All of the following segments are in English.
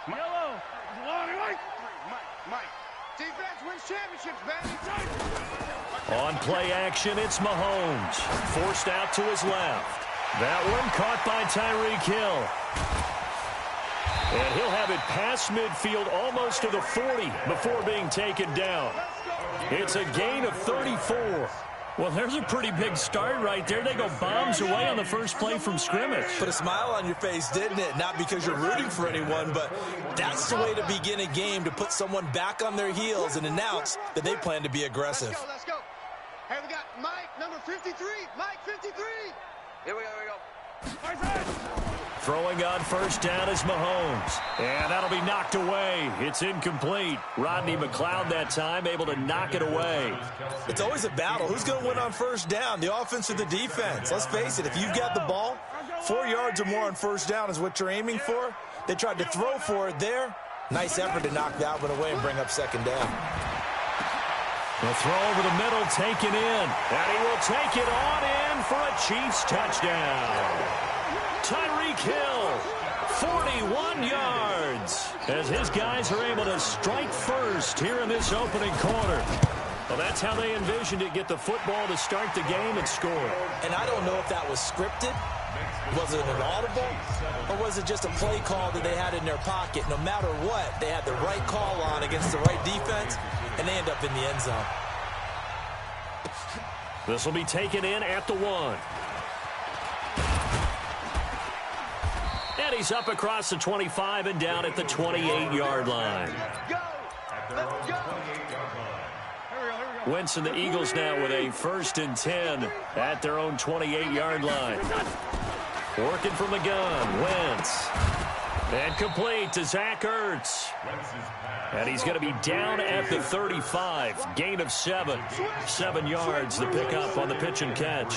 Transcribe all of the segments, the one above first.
Yellow. Mike. Defense wins championships, baby. On play action, it's Mahomes. Forced out to his left. That one caught by Tyreek Hill. And he'll have it past midfield almost to the 40 before being taken down. It's a gain of 34. Well, there's a pretty big start right there. They go bombs away on the first play from scrimmage. Put a smile on your face, didn't it? Not because you're rooting for anyone, but that's the way to begin a game, to put someone back on their heels and announce that they plan to be aggressive. Let's go. Hey, we got Mike, number 53. Mike, 53. Here we go. Throwing on first down is Mahomes. And that'll be knocked away. It's incomplete. Rodney McLeod that time able to knock it away. It's always a battle. Who's going to win on first down, the offense or the defense? Let's face it, if you've got the ball, 4 yards or more on first down is what you're aiming for. They tried to throw for it there. Nice effort to knock that one away and bring up second down. The throw over the middle taken in. And he will take it on in for a Chiefs touchdown. Tyreek Hill, 41 yards, as his guys are able to strike first here in this opening quarter. Well, that's how they envisioned it, get the football to start the game and score. And I don't know if that was scripted. Was it an audible? Or was it just a play call that they had in their pocket? No matter what, they had the right call on against the right defense, and they end up in the end zone. This will be taken in at the 1. And he's up across the 25 and down at the 28-yard line. Wentz and the Eagles now with a 1st and 10 at their own 28-yard line. Working from the gun, Wentz. And complete to Zach Ertz. And he's going to be down at the 35. Gain of 7. 7 yards, the pickup on the pitch and catch.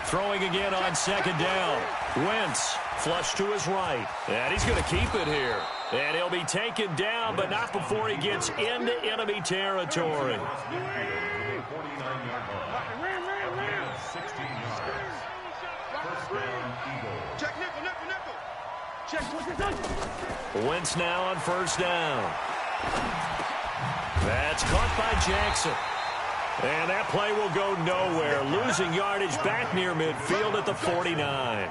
Throwing again on second down. Wentz flush to his right. And he's going to keep it here. And he'll be taken down, but not before he gets into enemy territory. Wentz now on first down. That's caught by Jackson. And that play will go nowhere. Losing yardage back near midfield at the 49.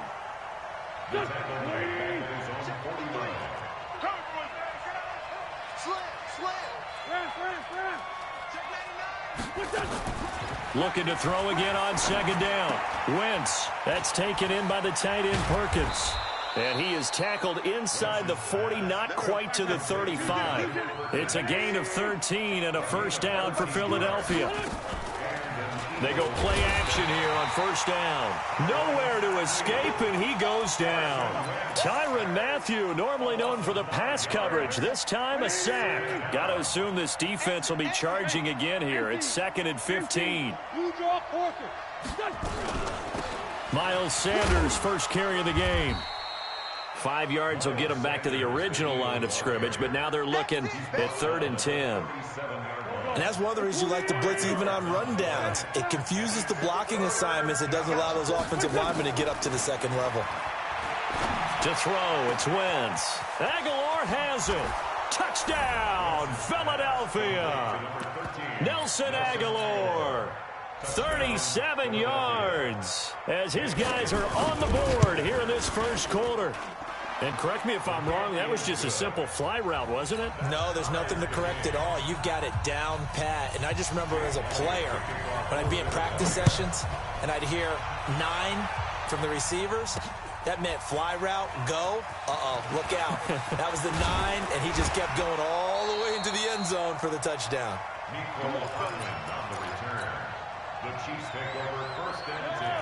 Looking to throw again on second down. Wentz. That's taken in by the tight end Perkins. And he is tackled inside the 40, not quite to the 35. It's a gain of 13 and a first down for Philadelphia. They go play action here on first down. Nowhere to escape, and he goes down. Tyrann Mathieu, normally known for the pass coverage, this time a sack. Got to assume this defense will be charging again here. It's 2nd and 15. Miles Sanders, first carry of the game. 5 yards will get them back to the original line of scrimmage, but now they're looking at 3rd and 10. And that's one of the reasons you like to blitz even on rundowns. It confuses the blocking assignments. It doesn't allow those offensive linemen to get up to the second level. To throw, it's Wentz. Aguilar has it. Touchdown, Philadelphia. Nelson Aguilar. 37 yards as his guys are on the board here in this first quarter. And correct me if I'm wrong, that was just a simple fly route, wasn't it? No, there's nothing to correct at all. You've got it down pat. And I just remember as a player, when I'd be in practice sessions and I'd hear 9 from the receivers, that meant fly route, go. Look out. That was the 9, and he just kept going all the way into the end zone for the touchdown.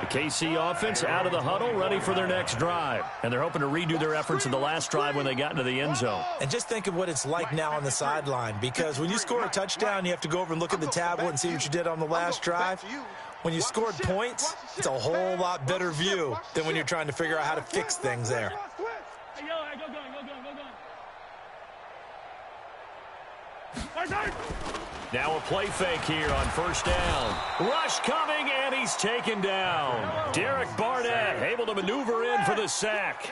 The KC offense out of the huddle, ready for their next drive. And they're hoping to redo their efforts in the last drive when they got into the end zone. And just think of what it's like now on the sideline, because when you score a touchdown, you have to go over and look at the tablet and see what you did on the last drive. When you scored points, it's a whole lot better view than when you're trying to figure out how to fix things there. Now a play fake here on first down. Rush coming, and he's taken down. Derek Barnett able to maneuver in for the sack.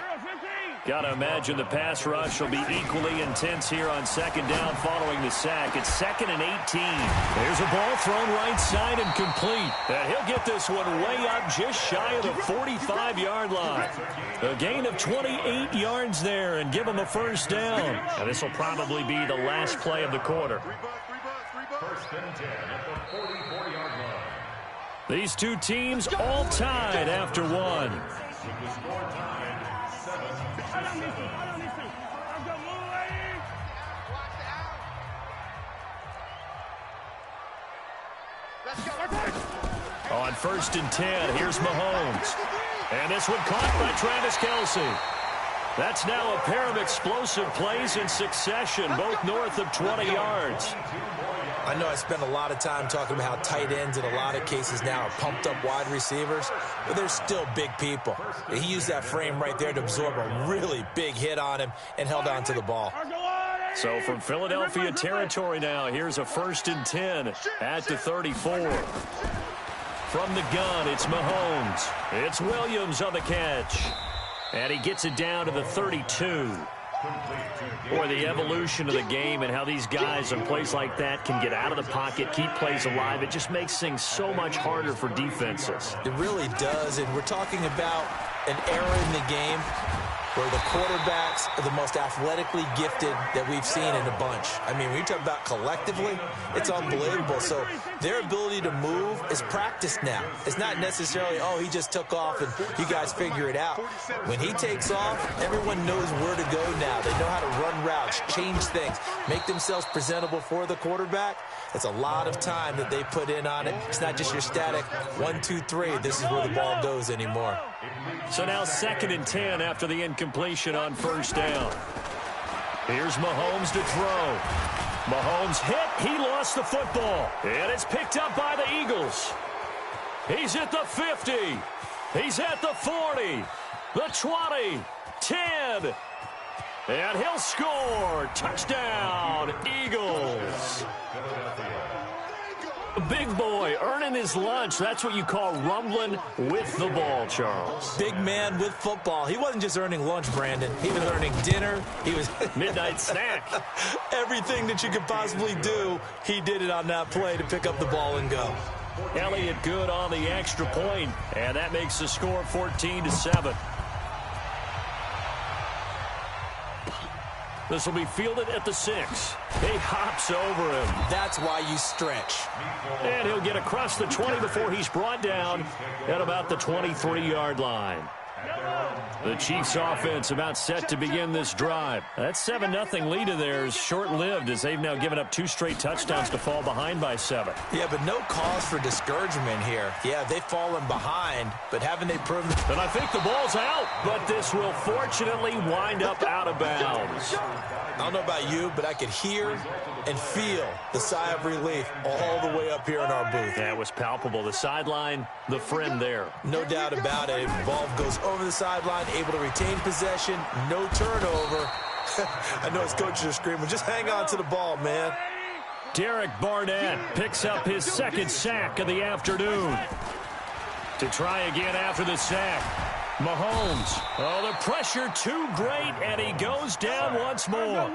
Got to imagine the pass rush will be equally intense here on second down following the sack. It's 2nd and 18. There's a ball thrown right side and complete. And he'll get this one way up just shy of the 45-yard line. A gain of 28 yards there and give him a first down. And this will probably be the last play of the quarter. First and 10 at the 44-yard line. These two teams all tied after one. With the score tied 7-7. On first and 10, here's Mahomes. And this one caught by Travis Kelce. That's now a pair of explosive plays in succession, both north of 20 yards. I know I spend a lot of time talking about how tight ends in a lot of cases now are pumped up wide receivers, but they're still big people. He used that frame right there to absorb a really big hit on him and held on to the ball. So from Philadelphia territory now, here's a first and 10 at the 34. From the gun, it's Mahomes. It's Williams on the catch. And he gets it down to the 32. Boy, the evolution of the game and how these guys in plays like that can get out of the pocket, keep plays alive, it just makes things so much harder for defenses. It really does, and we're talking about an era in the game where the quarterbacks are the most athletically gifted that we've seen in a bunch. I mean, when you talk about collectively, it's unbelievable. So their ability to move is practiced now. It's not necessarily, oh, he just took off and you guys figure it out. When he takes off, everyone knows where to go now. They know how to run routes, change things, make themselves presentable for the quarterback. It's a lot of time that they put in on it. It's not just your static 1, 2, 3. This is where the ball goes anymore. So now 2nd and 10 after the incompletion on first down. Here's Mahomes to throw. Mahomes hit. He lost the football. And it's picked up by the Eagles. He's at the 50. He's at the 40. The 20. 10. And he'll score. Touchdown, Eagles. Big boy earning his lunch. That's what you call rumbling with the ball, Charles. Big man with football. He wasn't just earning lunch, Brandon. He was earning dinner. He was midnight snack. Everything that you could possibly do, he did it on that play to pick up the ball and go. Elliott good on the extra point, and that makes the score 14-7. This will be fielded at the 6. He hops over him. That's why you stretch. And he'll get across the 20 before he's brought down at about the 23-yard line. The Chiefs offense about set to begin this drive. That 7-0 lead of theirs short-lived as they've now given up 2 straight touchdowns to fall behind by 7. Yeah, but no cause for discouragement here. Yeah, they've fallen behind, but haven't they proven... And I think the ball's out, but this will fortunately wind up out of bounds. I don't know about you, but I could hear and feel the sigh of relief all the way up here in our booth. That was palpable. The sideline, the friend there. No doubt about it. Ball goes over the sideline, able to retain possession, no turnover. I know his coaches are screaming, just hang on to the ball, man. Derek Barnett picks up his 2nd sack of the afternoon. To try again after the sack. Mahomes. Oh, the pressure too great, and he goes down once more.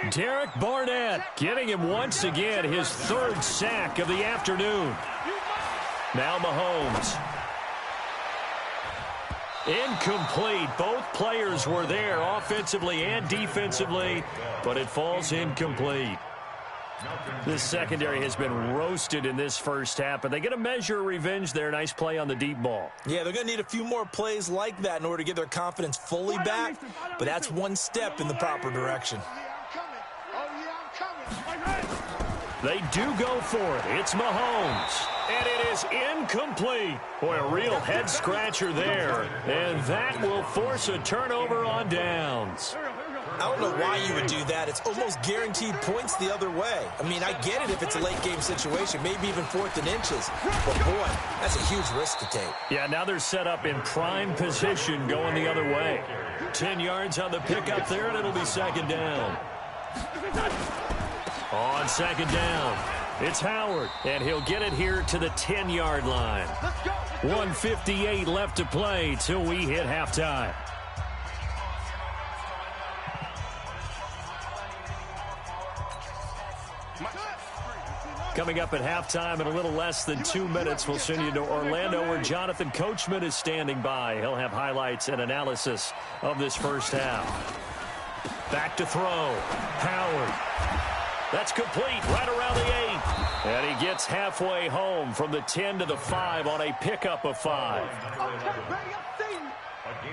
Derek Barnett getting him once again his 3rd sack of the afternoon. Now Mahomes. Incomplete. Both players were there offensively and defensively, but it falls incomplete. This secondary has been roasted in this first half, but they get a measure of revenge there. Nice play on the deep ball. Yeah, they're going to need a few more plays like that in order to get their confidence fully back, but that's one step in the proper direction. They do go for it. It's Mahomes. And it is incomplete. Boy, a real head-scratcher there. And that will force a turnover on downs. I don't know why you would do that. It's almost guaranteed points the other way. I mean, I get it if it's a late-game situation, maybe even 4th and inches. But, boy, that's a huge risk to take. Yeah, now they're set up in prime position going the other way. 10 yards on the pickup there, and it'll be 2nd down. On 2nd down, It's Howard, and he'll get it here to the 10-yard line. 1:58 left to play till we hit halftime. Coming up at halftime in a little less than 2 minutes, we'll send you to Orlando where Jonathan Coachman is standing by. He'll have highlights and analysis of this first half. Back to throw. Howard. That's complete right around the 8. And he gets halfway home from the 10 to the 5 on a pickup of 5. A gain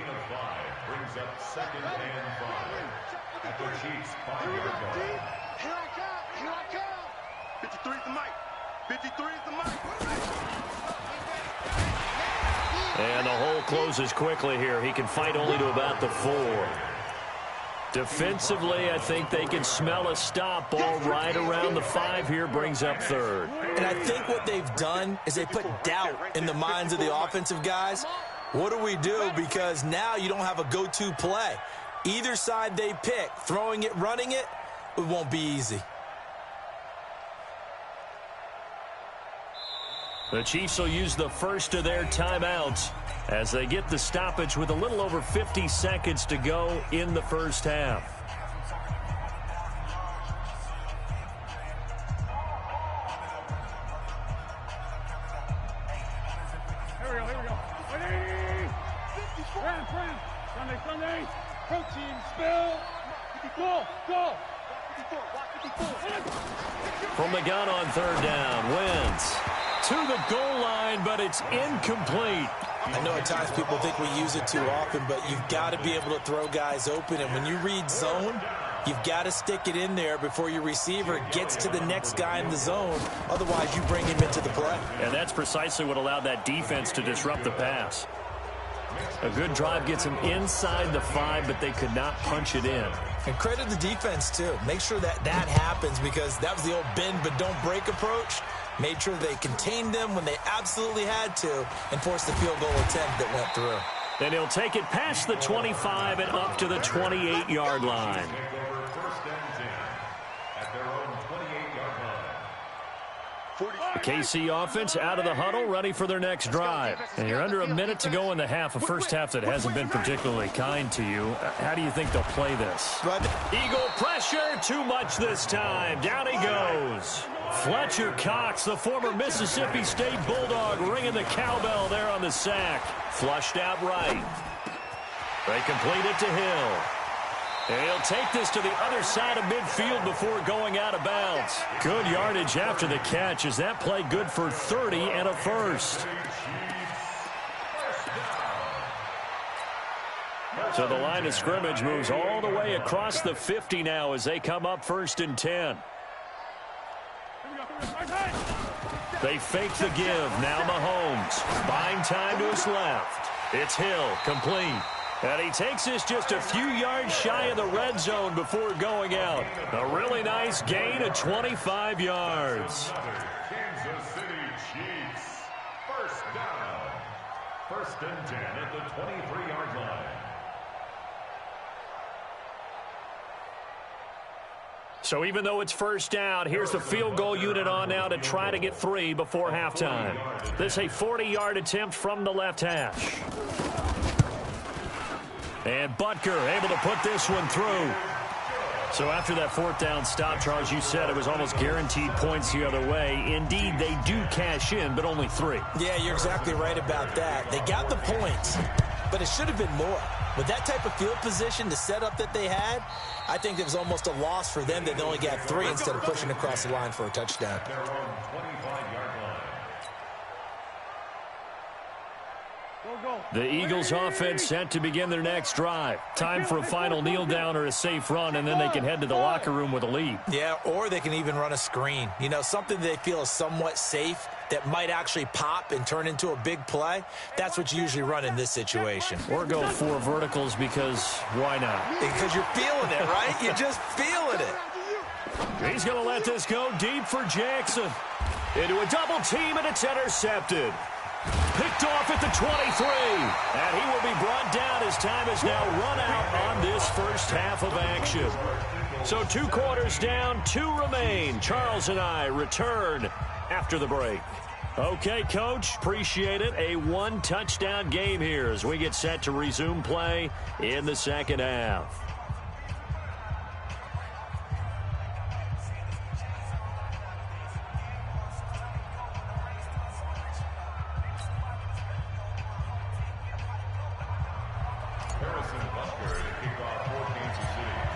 of 5 brings up 2nd and 5 at the Chiefs' 5-yard line. Here I come. 53 is the mic. 53 is the mic. And the hole closes quickly here. He can fight only to about the 4. Defensively, I think they can smell a stop. Ball right around the 5 here, brings up 3rd. And I think what they've done is they put doubt in the minds of the offensive guys. What do we do? Because now you don't have a go-to play. Either side they pick, throwing it, running it, it won't be easy. The Chiefs will use the first of their timeouts as they get the stoppage with a little over 50 seconds to go in the first half. Here we go. Sunday. Protein spill. Go. From the gun on 3rd down, Wentz to the goal line, but it's incomplete. I know at times people think we use it too often, but you've got to be able to throw guys open. And when you read zone, you've got to stick it in there before your receiver gets to the next guy in the zone. Otherwise, you bring him into the play. And that's precisely what allowed that defense to disrupt the pass. A good drive gets them inside the 5, but they could not punch it in. And credit the defense, too. Make sure that happens because that was the old bend but don't break approach. Made sure they contained them when they absolutely had to and forced the field goal attempt that went through. And he'll take it past the 25 and up to the 28-yard line. Take over 1st and 10 at their own 28-yard line. The KC offense out of the huddle, ready for their next drive. And you're under a minute to go in the half, a first half that hasn't been particularly kind to you. How do you think they'll play this? Eagle pressure, too much this time. Down he goes. Fletcher Cox, the former Mississippi State Bulldog, ringing the cowbell there on the sack. Flushed out right. They complete it to Hill. And he'll take this to the other side of midfield before going out of bounds. Good yardage after the catch. Is that play good for 30 and a first? So the line of scrimmage moves all the way across the 50 now as they come up 1st and 10. They fake the give. Now Mahomes. Buying time to his left. It's Hill. Complete. And he takes this just a few yards shy of the red zone before going out. A really nice gain of 25 yards. Kansas City Chiefs. 1st down. 1st and 10 at the 23-yard line. So even though it's 1st down, here's the field goal unit on now to try to get 3 before halftime. This a 40-yard attempt from the left hash. And Butker able to put this one through. So after that 4th down stop, Charles, you said it was almost guaranteed points the other way. Indeed, they do cash in, but only 3. Yeah, you're exactly right about that. They got the points, but it should have been more. With that type of field position, the setup that they had, I think it was almost a loss for them that they only got 3 instead of pushing across the line for a touchdown. Their own 25-yard line. The Eagles offense set to begin their next drive. Time for a final kneel down or a safe run, and then they can head to the locker room with a lead. Yeah, or they can even run a screen. You know, something they feel is somewhat safe that might actually pop and turn into a big play. That's what you usually run in this situation. Or go 4 verticals because why not? Because you're feeling it, right? You're just feeling it. He's going to let this go deep for Jackson. Into a double team, and it's intercepted. Picked off at the 23. And he will be brought down as time is now run out on this first half of action. So 2 quarters down, 2 remain. Charles and I return after the break. Okay, Coach, appreciate it. A 1-touchdown game here as we get set to resume play in the second half.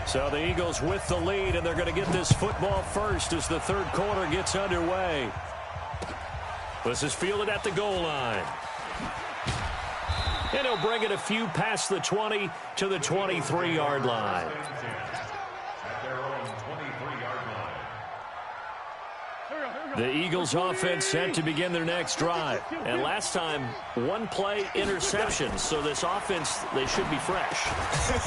So the Eagles with the lead, and they're going to get this football first as the third quarter gets underway. This is fielded at the goal line. And he'll bring it a few past the 20 to the 23-yard line. The Eagles offense set to begin their next drive. And last time, 1-play interception. So this offense, they should be fresh.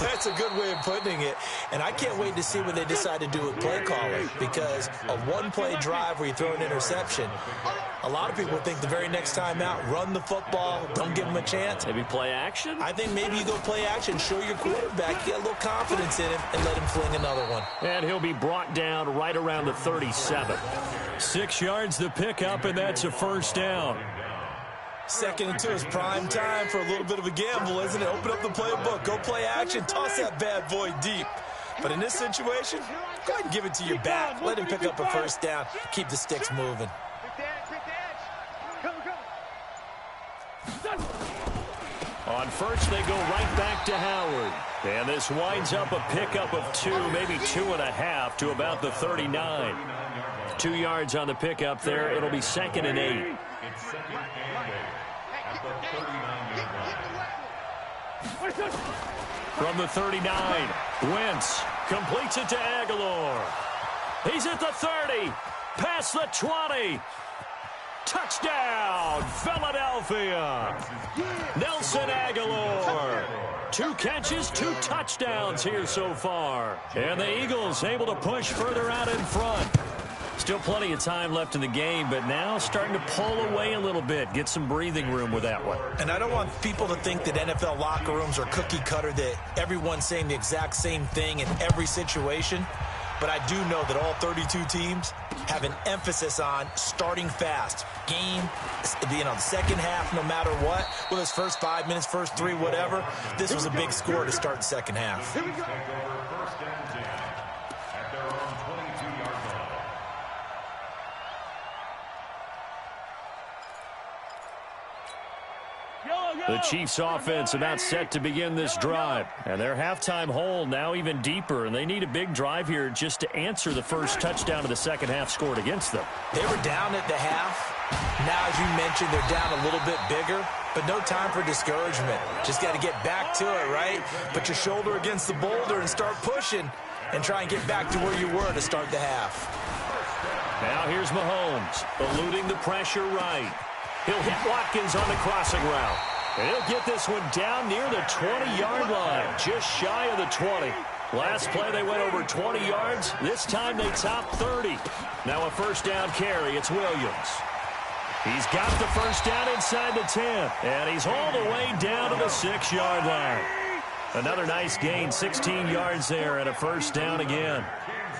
That's a good way of putting it. And I can't wait to see what they decide to do with play calling. Because a 1-play drive where you throw an interception, a lot of people think the very next time out, run the football, don't give them a chance. Maybe play action? I think maybe you go play action, show your quarterback, get a little confidence in him, and let him fling another one. And he'll be brought down right around the 37. 6 yards the pickup, and that's a first down. 2nd and 2 is prime time for a little bit of a gamble, isn't it? Open up the playbook, go play action, toss that bad boy deep. But in this situation, go ahead and give it to your back. Let him pick up a first down, keep the sticks moving. On first, they go right back to Howard. And this winds up a pickup of 2, maybe 2.5 to about the 39. 2 yards on the pickup there. It'll be 2nd and 8. It's 2nd and 8 at the 39-yard line. From the 39, Wentz completes it to Aguilar. He's at the 30, past the 20. Touchdown, Philadelphia. Nelson Aguilar. 2 catches, 2 touchdowns here so far. And the Eagles able to push further out in front. Still plenty of time left in the game, but now starting to pull away a little bit, get some breathing room with that one. And I don't want people to think that NFL locker rooms are cookie cutter, that everyone's saying the exact same thing in every situation. But I do know that all 32 teams have an emphasis on starting fast. Game, the second half, no matter what, whether it's first 5 minutes, first 3, whatever, this was a big score to start the second half. Take over 1st and 10 at their own 22-yard line. The Chiefs offense about set to begin this drive. And their halftime hole now even deeper. And they need a big drive here just to answer the first touchdown of the second half scored against them. They were down at the half. Now, as you mentioned, they're down a little bit bigger. But no time for discouragement. Just got to get back to it, right? Put your shoulder against the boulder and start pushing. And try and get back to where you were to start the half. Now here's Mahomes, eluding the pressure right. He'll hit Watkins on the crossing route. And he'll get this one down near the 20-yard line, just shy of the 20. Last play, they went over 20 yards. This time, they top 30. Now a first down carry. It's Williams. He's got the first down inside the 10. And he's all the way down to the 6-yard line. Another nice gain, 16 yards there, and a first down again.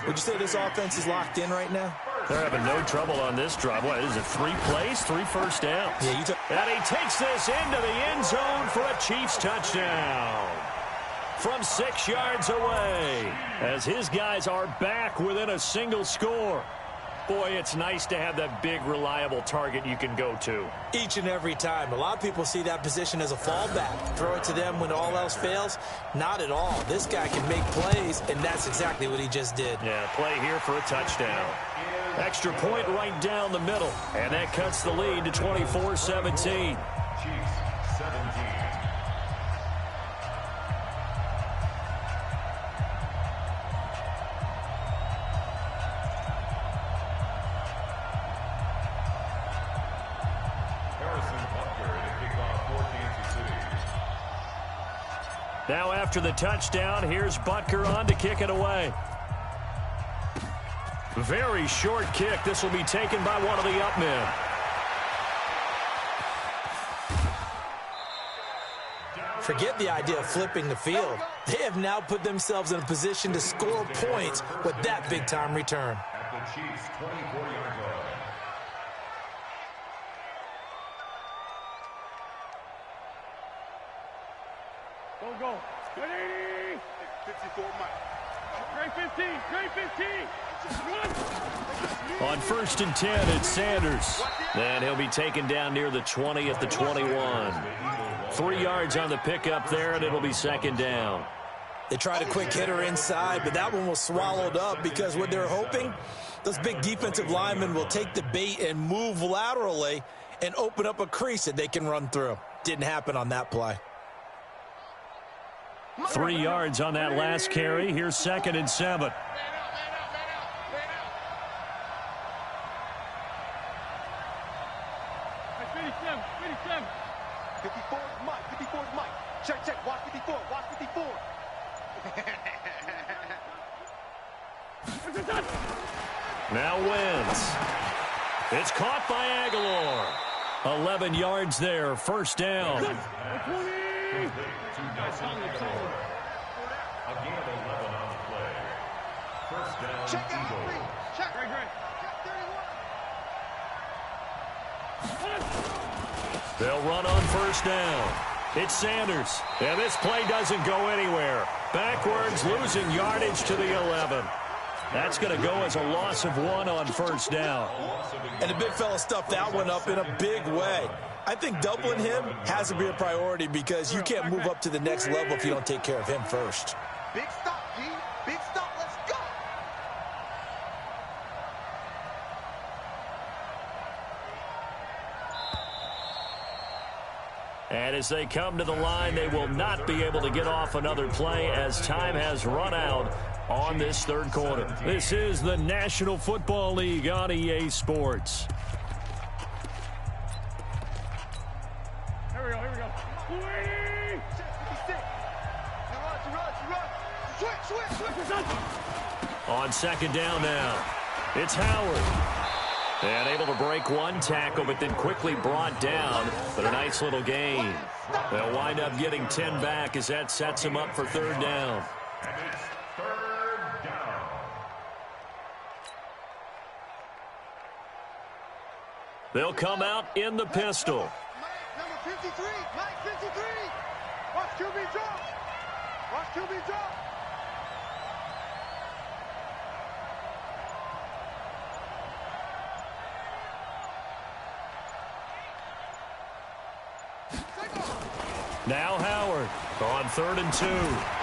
Would you say this offense is locked in right now? They're having no trouble on this drive. What is it, 3 plays, 3 first downs? Yeah, you took. And he takes this into the end zone for a Chiefs touchdown. From 6 yards away, as his guys are back within a single score. Boy, it's nice to have that big, reliable target you can go to. Each and every time. A lot of people see that position as a fallback. Throw it to them when all else fails. Not at all. This guy can make plays, and that's exactly what he just did. Yeah, play here for a touchdown. Extra point right down the middle. And that cuts the lead to 24-17. Chiefs 17. Now after the touchdown, here's Butker on to kick it away. Very short kick. This will be taken by one of the up men. Forget the idea of flipping the field. They have now put themselves in a position to score points with that big-time return. At the Chiefs' 24-yard line. Go. Ready? 54, Mike. Great 15. Great 15. On 1st and 10, it's Sanders. And he'll be taken down near the 20 at the 21. 3 yards on the pickup there, and it'll be 2nd down. They tried a quick hitter inside, but that one was swallowed up because what they're hoping, those big defensive linemen will take the bait and move laterally and open up a crease that they can run through. Didn't happen on that play. 3 yards on that last carry. Here's 2nd and 7. 54 is Mike. 54 is Mike. Check. Watch 54. Watch 54. Now Wentz. It's caught by Aguilar. 11 yards there. 1st down. A gain of 11 on the play. 1st down, Check out. Eagles. Check. Great. Check 31. They'll run on 1st down. It's Sanders. And this play doesn't go anywhere. Backwards, losing yardage to the 11. That's going to go as a loss of 1 on 1st down. And the big fella stuffed that one up in a big way. I think doubling him has to be a priority because you can't move up to the next level if you don't take care of him first. Big stop, G. Big stop. Let's go. And as they come to the line, they will not be able to get off another play as time has run out on this 3rd quarter. This is the National Football League on EA Sports. Here we go. 280. 56. Run. Switch. On 2nd down now, it's Howard. And able to break 1 tackle, but then quickly brought down. But a nice little gain. They'll wind up getting 10 back as that sets them up for 3rd down. And it's 3rd down. They'll come out in the pistol. Mike, number 53. Mike, 53. Watch QB drop. Now Howard on 3rd and 2.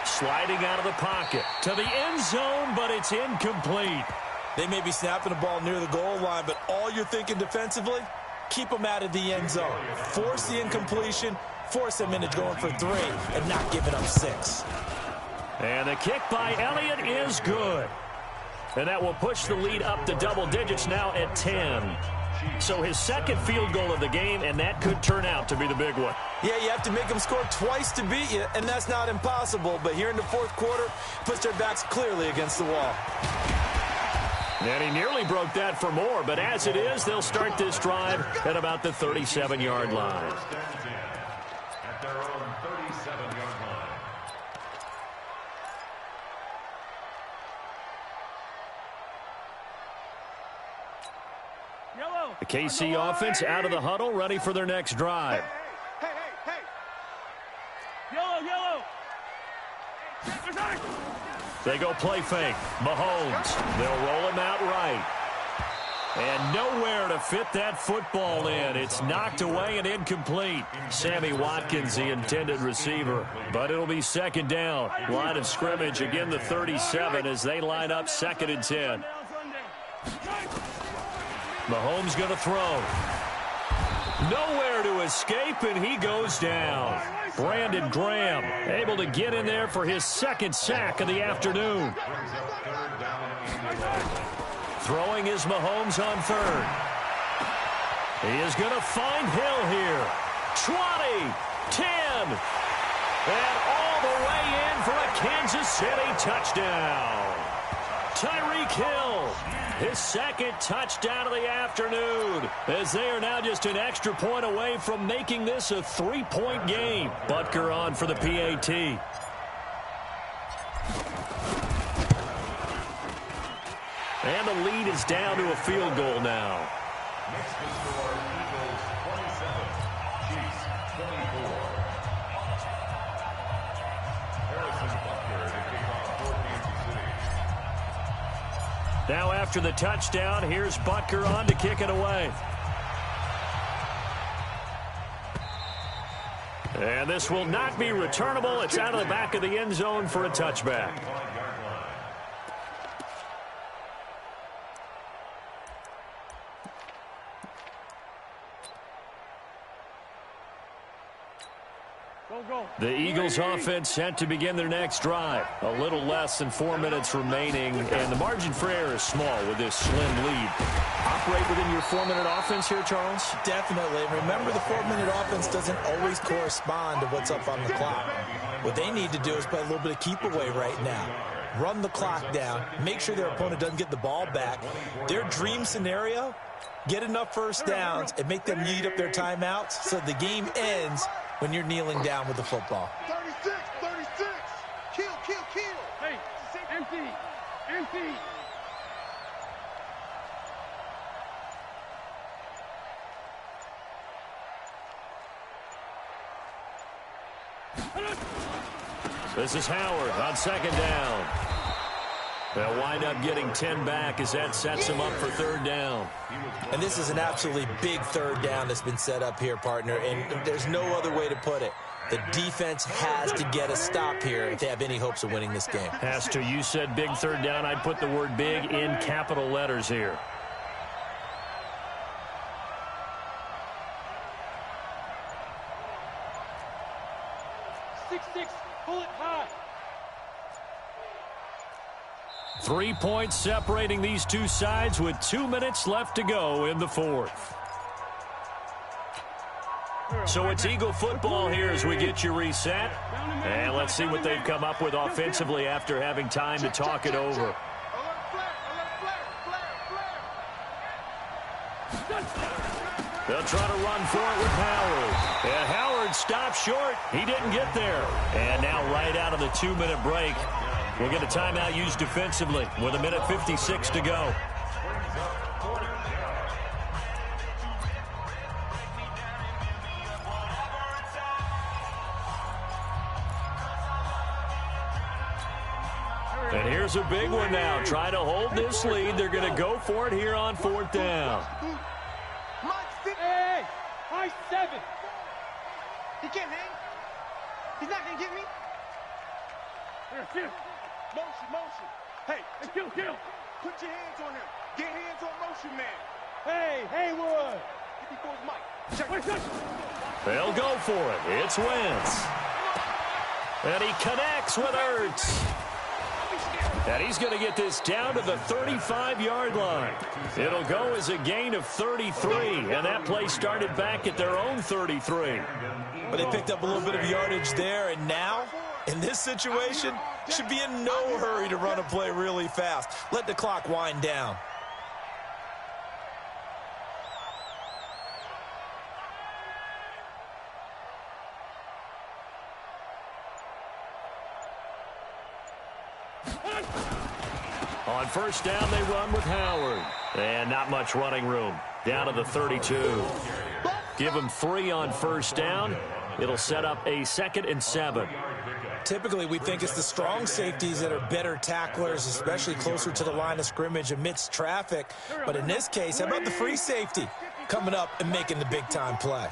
Sliding out of the pocket to the end zone, but it's incomplete. They may be snapping the ball near the goal line, but all you're thinking defensively, keep them out of the end zone. Force the incompletion, force them into going for 3, and not giving up 6. And the kick by Elliott is good. And that will push the lead up to double digits now at 10. So his 2nd field goal of the game, and that could turn out to be the big one. Yeah, you have to make them score twice to beat you, and that's not impossible. But here in the 4th quarter, puts their backs clearly against the wall. And he nearly broke that for more, but as it is, they'll start this drive at about the 37-yard line. At their own 37-yard line. Yellow. The KC offense out of the huddle, ready for their next drive. Hey. Yellow. They go play fake. Mahomes. They'll roll him out right. And nowhere to fit that football in. It's knocked away and incomplete. Sammy Watkins, the intended receiver. But it'll be 2nd down. Line of scrimmage, again the 37 as they line up 2nd and 10. Mahomes going to throw. Nowhere to escape, and he goes down. Brandon Graham able to get in there for his 2nd sack of the afternoon. Throwing is Mahomes on 3rd. He is going to find Hill here. 20, 10, and all the way in for a Kansas City touchdown. Tyreek Hill. His second touchdown of the afternoon, as they are now just an extra point away from making this a 3-point game. Butker on for the PAT. And the lead is down to a field goal now. Next to score, Eagles 27, Chiefs 24. Harrison Butker to kick off for Kansas City. Now after the touchdown, here's Butker on to kick it away. And this will not be returnable. It's out of the back of the end zone for a touchback. The Eagles offense set to begin their next drive. A little less than 4 minutes remaining, and the margin for error is small with this slim lead. Operate within your 4-minute offense here, Charles? Definitely. Remember, the 4-minute offense doesn't always correspond to what's up on the clock. What they need to do is play a little bit of keep away right now. Run the clock down. Make sure their opponent doesn't get the ball back. Their dream scenario, get enough first downs and make them eat up their timeouts so the game ends when you're kneeling down with the football. 36, 36. Kill, kill, kill. Hey, empty, empty. This is Howard on second down. They'll wind up getting 10 back as that sets them up for third down. And this is an absolutely big third down that's been set up here, partner, and there's no other way to put it. The defense has to get a stop here if they have any hopes of winning this game. Has to. You said big third down. I'd put the word big in capital letters here. Pull it high. 3 points separating these two sides with 2 minutes left to go in the fourth. So it's Eagle football here as we get you reset. And let's see what they've come up with offensively after having time to talk it over. They'll try to run for it with Howard. And Howard stopped short. He didn't get there. And now right out of the 2-minute break, we'll get a timeout used defensively with 1:56 to go. And here's a big one now. Try to hold this lead. They're going to go for it here on fourth down. Hey, high 7. He can't hang. He's not going to get me. Here. Motion. Hey, kill. Put your hands on him. Get hands on motion, man. Hey, Haywood. Get before his mic. Check. They'll go for it. It's Wentz. And he connects with Ertz. And he's going to get this down to the 35-yard line. It'll go as a gain of 33, and that play started back at their own 33. But they picked up a little bit of yardage there, and now, in this situation, should be in no hurry to run a play really fast. Let the clock wind down. On first down, they run with Howard. And not much running room. Down to the 32. Give them 3 on first down. It'll set up a 2nd and 7. Typically, we think it's the strong safeties that are better tacklers, especially closer to the line of scrimmage amidst traffic. But in this case, how about the free safety coming up and making the big-time play?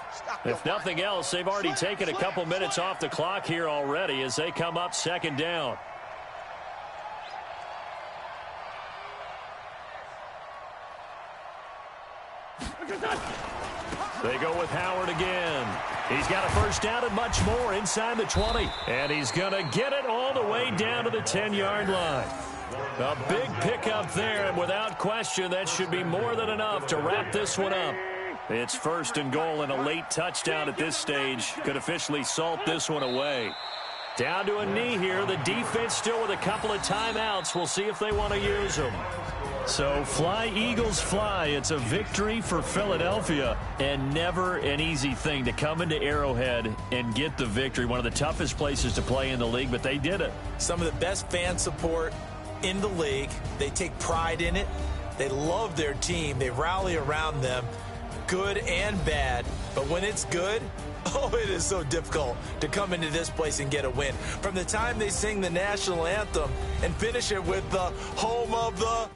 If nothing else, they've already taken a couple minutes off the clock here already as they come up 2nd down. They go with Howard again. He's got a first down and much more inside the 20. And he's going to get it all the way down to the 10-yard line. A big pickup there, and without question, that should be more than enough to wrap this one up. It's 1st and goal, and a late touchdown at this stage could officially salt this one away. Down to a knee here. The defense still with a couple of timeouts. We'll see if they want to use them. So fly, Eagles, fly. It's a victory for Philadelphia, and never an easy thing to come into Arrowhead and get the victory. One of the toughest places to play in the league, but they did it. Some of the best fan support in the league. They take pride in it. They love their team. They rally around them, good and bad. But when it's good, oh, it is so difficult to come into this place and get a win. From the time they sing the national anthem and finish it with the home of the